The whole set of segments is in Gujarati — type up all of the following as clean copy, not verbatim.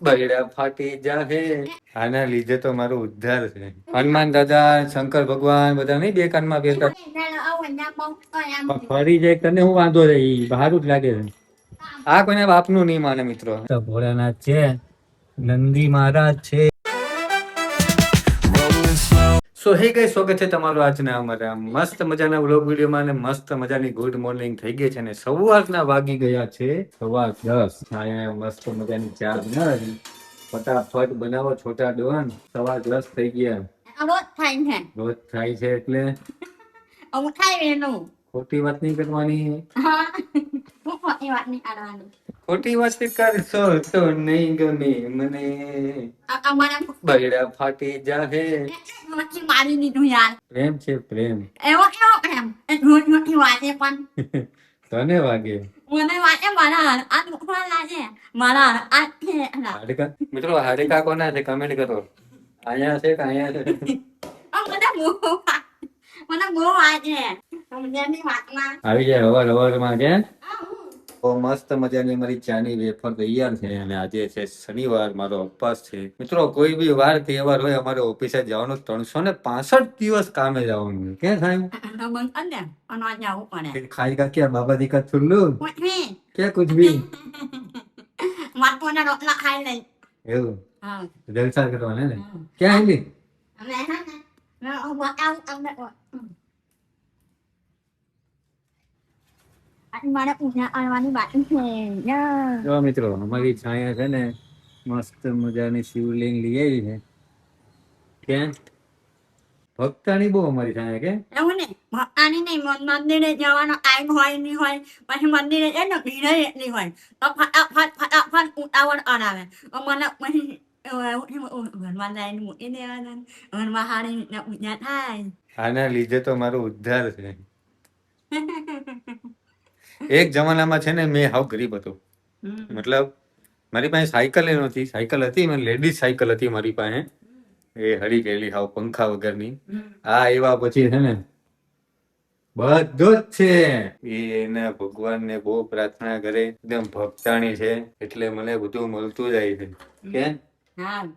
બૈડા ફાટી જાહે. આના લીધે તો મારો ઉદ્ધાર છે. હનુમાન દાદા, શંકર ભગવાન બધા નહીં બે કાનમાં બેઠા. ફરી જાય તને હું વાંધો છે, ઈ સારું જ લાગે છે. આ કોઈને બાપનું નહીં માને મિત્રો. ભોળાનાથ છે, નંદી મહારાજ છે. સો હે ગાઈસ, સ્વાગત છે તમારું આજના અમારા મસ્ત મજાના વ્લોગ વિડીયોમાં અને મસ્ત મજાની ગુડ મોર્નિંગ થઈ ગઈ છે અને સવારના વાગી ગયા છે 10:15. અહીંયા મસ્ત મજાની ચા બનાવી, ફટાફટ બનાવો છોટા ડોન. 10:15 થઈ ગયા. રોજ થાય છે એટલે ખોટી વાત નહીં કરવાની. ખોટી વાત કરશો તો નહીં ગમે મને. બૈડા ફાટી જાહે. પ્રેમ છે પ્રેમ. તને વાગે મિત્રો. હાડકા કોના છે કમેન્ટ કરો. અહીંયા છે કે અહીંયા છે? આવી જાય હવાર કે મસ્ત મજાની મારી ચાની વેફર તૈયાર છે અને આજે છે શનિવાર, મારો ઉપવાસ છે. મિત્રો કોઈ બી વાર તહેવાર હોય અમારે ઓફિસે જવાનું 365 દિવસ કામે જવાનું. ક્યાં થાય ખાઈ કા ક્યાં બાબા દીકા છુલ્લુ ક્યાં કુછ ભી એવું જલસા કરવાના ને. ક્યાં આવી જો મિત્રો અમારી છાયા છે ને મસ્ત મજાની શિવલિંગ લઈ આવી છે. ક્યાં ભક્તાની બહુ અમારી છાયા કે એવું ને ભક્તાની નહીં, મંદિરે જવાનો ટાઈમ હોય નહીં હોય, પછી મંદિરે જાય ને ભીડ એટલી હોય તો ફટાફટ ઉતાવળ કરાવે. મને પછી ઘરમાં જઈને મૂકી દેવાના, ઘરમાં સારી રીતના પૂજા થાય. આના લીધે તો મારો ઉદ્ધાર છે. એક જમાનામાં છે ને મેં હાવ ગરીબ હતો. મતલબ મારી પાસે સાયકલ નહોતી. સાયકલ હતી, લેડીઝ સાયકલ હતી મારી પાસે, એ હળી ગયેલી હાવ પંખા વગરની. આ એવા પછી છે ને બધું જ છે. એના ભગવાનને બહુ પ્રાર્થના કરે, એકદમ ભક્તાણી છે એટલે મને બધું મળતું જાય છે. કે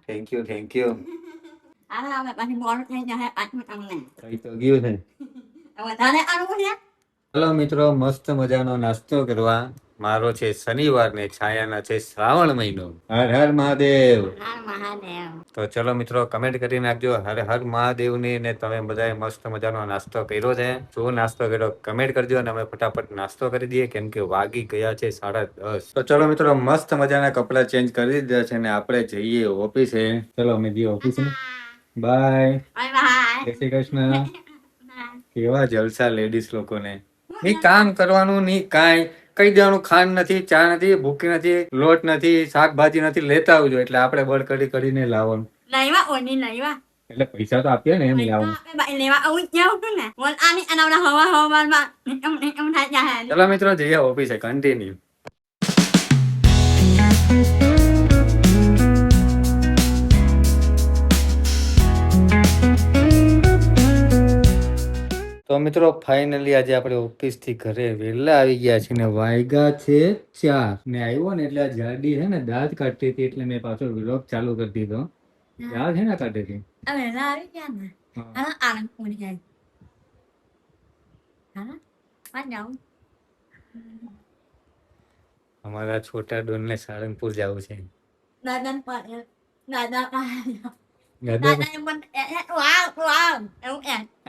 થેન્ક યુ થેન્ક યુ. પછી મોડું થઈ જાય પાછું તમને કઈ તો ગયું છે. વધારે આવું છે. ચલો મિત્રો મસ્ત મજાનો નાસ્તો કરવા. મારો છે શનિવાર ને છાયાના છે શ્રાવણ મહિનો. હર હર મહાદેવ. તો ચલો મિત્રો કમેન્ટ કરી નાખજો હર હર મહાદેવ ની. ને તમે બધાએ મસ્ત મજાનો નાસ્તો કર્યો છે? શું નાસ્તો કર્યો કમેન્ટ કરજો અને અમે ફટાફટ નાસ્તો કરી દઈએ કેમ કે વાગી ગયા છે 10:30. તો ચલો મિત્રો મસ્ત મજાના કપડા ચેન્જ કરી દીધા છે ને આપણે જઈએ ઓફિસે. ચલો અમે જઈએ ઓફિસે. બાય. જય શ્રી કૃષ્ણ. કેવા જલસા લેડીઝ લોકોને. નહીં કામ કરવાનું નહીં કાંઈ. કઈ દેવાનું ખાંડ નથી, ચા નથી, ભૂકી નથી, લોટ નથી, શાકભાજી નથી, લેતા આવજો એટલે આપણે બળ કરીને લાવવાનું. એટલે પૈસા તો આપીએ ને એમ લાવવાનું. ચલો મિત્રો જઈએ ઓફિસે. કન્ટિન્યુ. તો મિત્રો ફાઇનલી આજે આપણે ઓફિસ થી ઘરે વહેલા આવી ગયા છીએ ને વાગ્યા છે 4 ને આવ્યો ને એટલે આ જાડી છે ને દાંત કાઢતી હતી એટલે મેં પાછો વ્લોગ ચાલુ કરી દીધો. દાંત છે ને કાઢી હતી. અમારા છોટા ડોન ને સાળંગપુર જવું છે.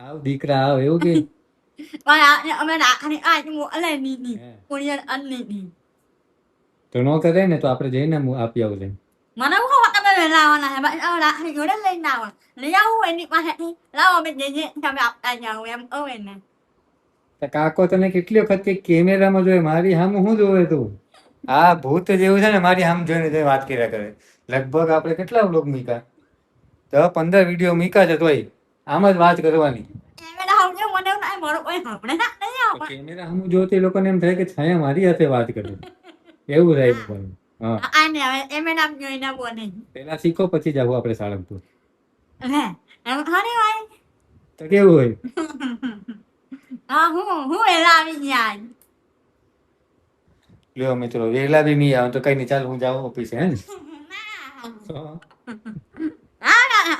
આવ દીકરા આવ એવું કે તો નો કરે ને તો આપણે જઈને આપી આવજે. મને રાખડી જોડે લઈને આવો લઈ આવું એની પાસેથી લાવો અમે જઈએ તમે આપતા જાઓ એમ કહું ને. કાકો તને કેટલી વખત કે કેમેરામાં જોયે મારી સામે શું જોવે તું? આ ભૂત જેવું છે ને મારી સામે જોઈને વાત કર્યા કરે. લગભગ આપણે કેટલા વ્લોગ મીકા 10-15 વિડીયો મીકા છે તોય આમ જ વાત કરવાની. કેમેરા સામે જોતી લોકોને એમ થાય કે છાયા મારી સાથે વાત કરે એવું થાય. પેલા શીખો પછી જાવ આપણે સાળંગપુર. તો કેવું હોય? લ્યો મિત્રો વેલા બી નહીં આવે તો કઈ નહીં. ચાલ હું જાઉં ઓફિસે. હે ને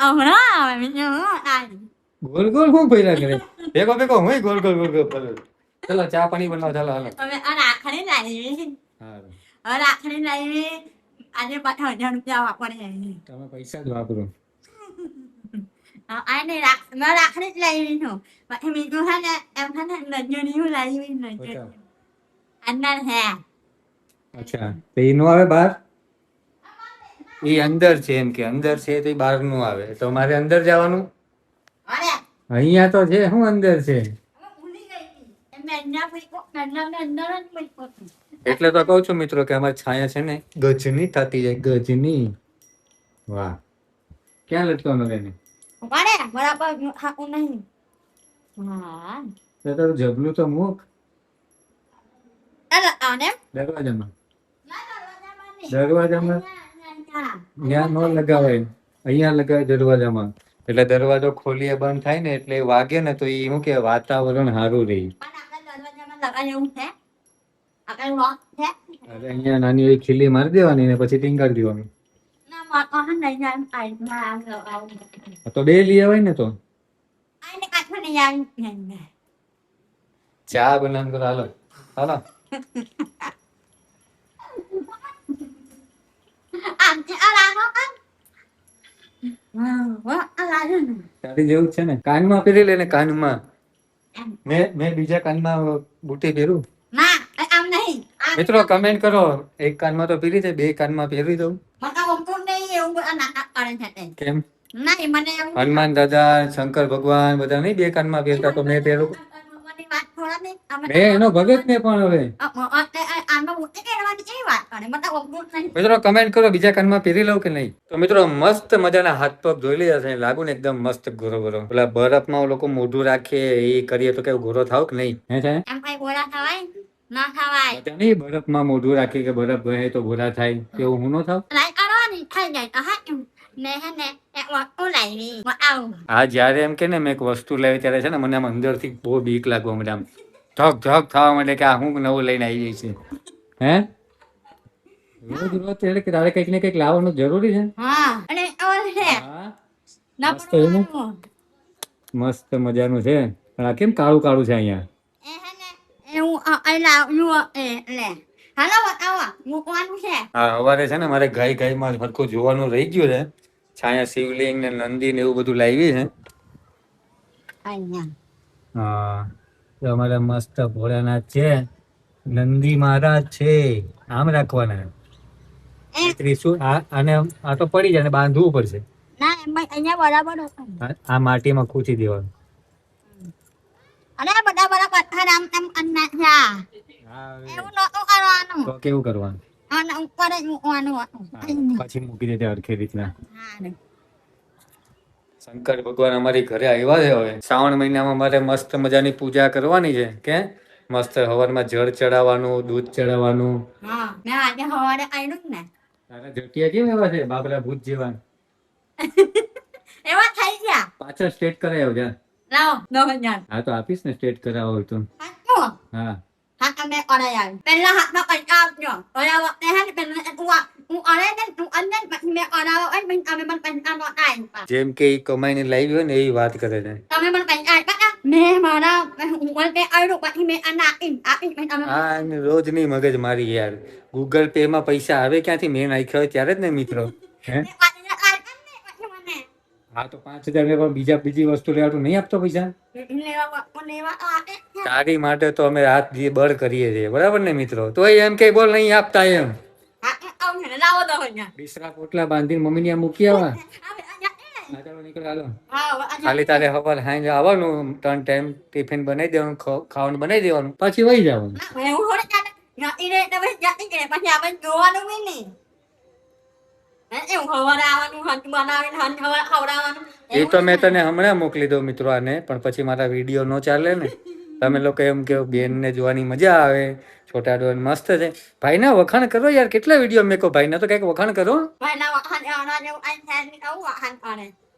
હમણાં આવે બીજું હું આવે. ગોલ ગોલ શું ફર્યા કરે ભેગો ભેગો હું ગોલ ગોલ ગોલ ગોલ ફરું. ચલો ચા પાણી બનાવો ચાલો હાલો. હવે આ રાખડી લાવી હારું. હવે રાખડી લાવી આજે પાછા 1000 રૂપિયા વાપરે તમે પૈસા જ વાપરો. આને રાખડી જ લાવી છું પછી બીજું છે ને એમ છે ને લજ્જુની લાવી લજ્જુ અંદર હે અચ્છા તો ઈ નો આવે બહાર ઈ અંદર છે એમ કે અંદર છે તો ઈ બહાર નું આવે તો મારે અંદર જવાનું અરે અહીંયા તો છે શું અંદર છે ભૂલી ગઈ એમ અંદર પૂછો અંદર જ પૂછો એટલે તો કહું છું મિત્રો કે અમારી છાયા છે ને ગજની થતી જાય ગજની વાહ ક્યાં લટકવાનું એને ઉપાડે બરાબર હાકું નહીં હા તો તારું જબલું તો મૂક અરે આને દરવાજામાં ના દરવાજામાં ત્યાં ન લગાવાય અહીંયા લગાવે દરવાજામાં એટલે દરવાજો ખોલીએ બંધ થાય ને એટલે વાગે ને તો એ શું કે વાતાવરણ સારું રહે અરે અહીંયા નાની એવી ખીલી મારી દેવાની ને પછી ટીંગાડી દેવાની તો બે લઈ આવાય ને તો ચા બનાવ કરો હાલો હાલો તારી જેવું જ છે ને કાનમાં પહેરી લે ને કાનમાં મેં બીજા કાનમાં બુટી પહેરું મિત્રો કમેન્ટ કરો એક કાનમાં તો પહેરી જાય બે કાનમાં પહેરી દઉં કેમ હનુમાન દાદા શંકર ભગવાન બધા નહીં બે કાનમાં પહેરતા તો મેં પહેરું મેં એનો ભગત ને પણ હવે મિત્રો કમેન્ટ કરો બીજા કાનમાં પહેરી લઉં કે નહીં તો મિત્રો મસ્ત મજાના હાથ પગ ધોઈ લીધા છે લાગુ ને એકદમ મસ્ત ગોરો ગોરો પેલા બરફમાં લોકો મોઢું રાખે એ કરીએ તો કેવું ગોરો થાવ કે નહીં હે છે નહીં બરફમાં મોઢું રાખી કે બરફ ગયે તો ગોરા થાય કેવું હું નો થાવ આ જયારે એમ કે ને મેં એક વસ્તુ લાવી ત્યારે છે ને મને આમ અંદર થી બહુ બીક લાગવા મને આમ ધક ધક થવા માંડે કે આ હું નવું લઈને આવી જાય છે હે રોજ રોજ એટલે કે તારે કઈક ને કઈક લાવવાનું જરૂરી છે હા મસ્ત મજાનું છે પણ આ કેમ કાળું કાળું છે અહીંયા હા સવારે છે ને મારે ગાય ગાય માં સરખું જોવાનું રહી ગયું છે છાયા શિવલિંગ ને નંદી ને એવું બધું લાવી છે હા તો અમારા મસ્ત ભોળાનાથ છે નંદી મહારાજ છે આમ રાખવાના ત્રિશુળ આને આ તો પડી જાય ને બાંધવું પડશે આ માટીમાં ખૂંચી દેવાનું તો કેવું કરવાનું પછી મૂકી દે હરખી રીતના શંકર ભગવાન અમારી ઘરે આવ્યા છે હવે શ્રાવણ મહિનામાં મારે મસ્ત મજાની પૂજા કરવાની છે કે મસ્ત હવારમાં જળ ચડાવવાનું દૂધ ચડાવવાનું તારા જટિયા કેમ એવા છે બાબરા ભૂત જેવા પાછળ સ્ટેટ કરાયો જા હા તો આપીશ ને સ્ટેટ કરાવો હોય તો હા જેમ કે ઈ કમાઈને લાવી હોય ને એવી વાત કરે છે હા રોજ ની મગજ મારી યાર ગૂગલ પે માં પૈસા આવે ક્યાંથી મેં નાખ્યા હોય ત્યારે જ ને મિત્રો હે હા તો 5000 ને પણ બીજી વસ્તુ લેવાનું નહીં આપતો પૈસા તારી માટે તો અમે હાથ બળ કરીએ છીએ બરાબર ને મિત્રો તો એમ કે બોલ નહીં આપતા એમ બિસરા પોટલા બાંધીને મમ્મી ને મૂકી આવા ખાલી તારે ખબર હાઈ આવવાનું 3 ટાઈમ ટિફિન બનાવી દેવાનું ખાવાનું બનાવી દેવાનું પછી વહી જવાનું એ તો મેં તને હમણાં મોકલી દઉં મિત્રો આને પણ પછી મારા વિડીયો નો ચાલે ને તમે લોકો એમ કે બેન ને જોવાની મજા આવે છોટા ડોન મસ્ત છે ભાઈ ના વખાણ કરો યાર કેટલા વિડીયો મેં કહો ભાઈ ના તો કઈક વખાણ કરો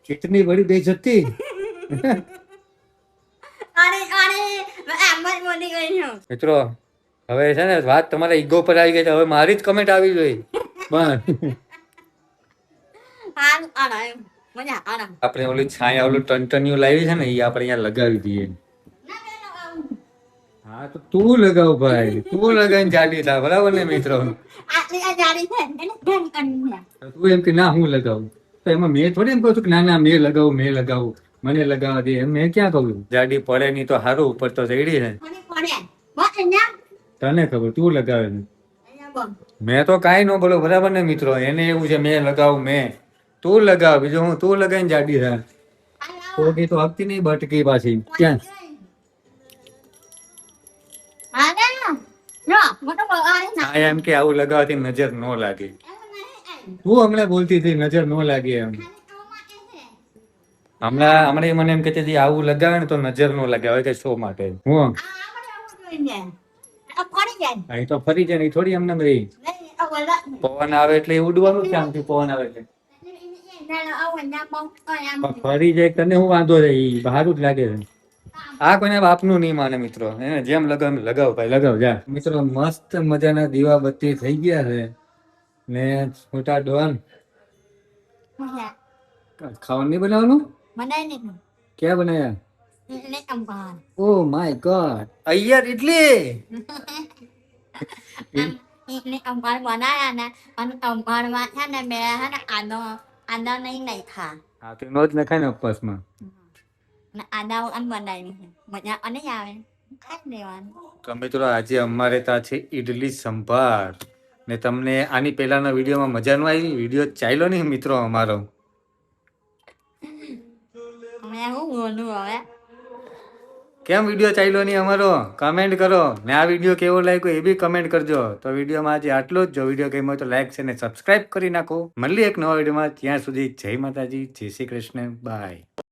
કેટલી બડી બેઇજ્જતી મિત્રો હવે છે ને વાત તમારા ઈગો પર આવી ગઈ છે હવે મારી જ કમેન્ટ આવી જોઈએ બસ સારું આના એમ મજા આના આપણે ઓલી છાયા ઓલું ટનટનિયું લાવી છે ને એ આપણે અહીંયા લગાવી દઈએ. ના મેં લગાવું હા તો તું લગાવ ભાઈ, તું લગાવીને જાડી થા, બરાબર ને મિત્રો? આટલી આ જાડી છે એને ધ્યાન કરવું છે તું એમ કે ના હું લગાવું, તો એમાં મેં થોડી એમ કહું છું કે ના ના મેં લગાવું મને લગાવવા દે, એમ મેં ક્યાં કહું? જાડી પડે નહીં તો સારું, ઉપર તો જડી છે. મને પડે બસ અહીંયા તને ખબર, તું લગાવે છે. અહીંયા બોલ મેં તો કાંઈ ન બોલો, બરાબર ને મિત્રો? એને એવું છે મેં લગાવું, તું લગાવ, બીજું હું તું લગાવીને જાડી થા. કોકી તો હકતી નહીં બટકી પાછી ક્યાં? હા ના જો મોટો બગાડે ના હા એમ કે આવું લગાવવાથી નજર ન લાગે. એવું નહીં તું હમણાં બોલતી હતી નજર ન લાગે એમ. ખાલી તો માટે છે હમણાં એ મને એમ કહેતી હતી આવું લગાવે ને તો નજર ન લાગે. હવે કે શો માટે હું આ આપણે આવું જોઈએ આ પડી જાય અહીં તો ફરી જાય, નહીં થોડી એમને રહી. નહીં આ વલા પવન આવે એટલે એ ઉડવાનું જ કામ થયું, પવન આવે એટલે. ના આવું ના બહુ આમ પણ ફરી જાય તને શું વાંધો છે? ઈ સારું જ લાગે છે. આ કોઈને બાપનું નહીં માને મિત્રો, એને જેમ લગાવ ભાઈ લગાવ જા. મિત્રો મસ્ત મજાના દીવા બત્તી થઈ ગયા છે ને છોટા ડોન મજા ખાવાનું નહીં બનાવવાનું. બનાય નહીં ક્યાં બનાયા? ને અંબાર oh my god, Iyer idli. ને અંબાર બનાયા ને અને અંબારમાં છે ને મેં હે ને આદો નહીં નાખ્યા હા તો નો જ નખાય ને ઉપવાસમાં. ને આદા આમ બનાવી મજા અને આવે ખાઈ લેવાનું તો મિત્રો આજે અમારે ત્યાં છે ઈડલી સંભાર ને તમને આની પહેલાના વિડીયોમાં મજા ન આવી? વિડીયો ચાલ્યો નહીં મિત્રો અમારો. મેં હું બોલું હવે કેમ વિડીયો ચાલ્યો નહીં અમારો? કમેન્ટ કરો ને આ વિડીયો કેવો લાગ્યો એ બી કમેન્ટ કરજો. તો વિડીયોમાં આજે આટલો જ. જો વિડીયો ગમ્યો હોય તો લાઈક છે ને સબસ્ક્રાઇબ કરી નાખો. મળીએ એક નવા વિડીયોમાં. ત્યાં સુધી જય માતાજી, જય શ્રી કૃષ્ણ, બાય.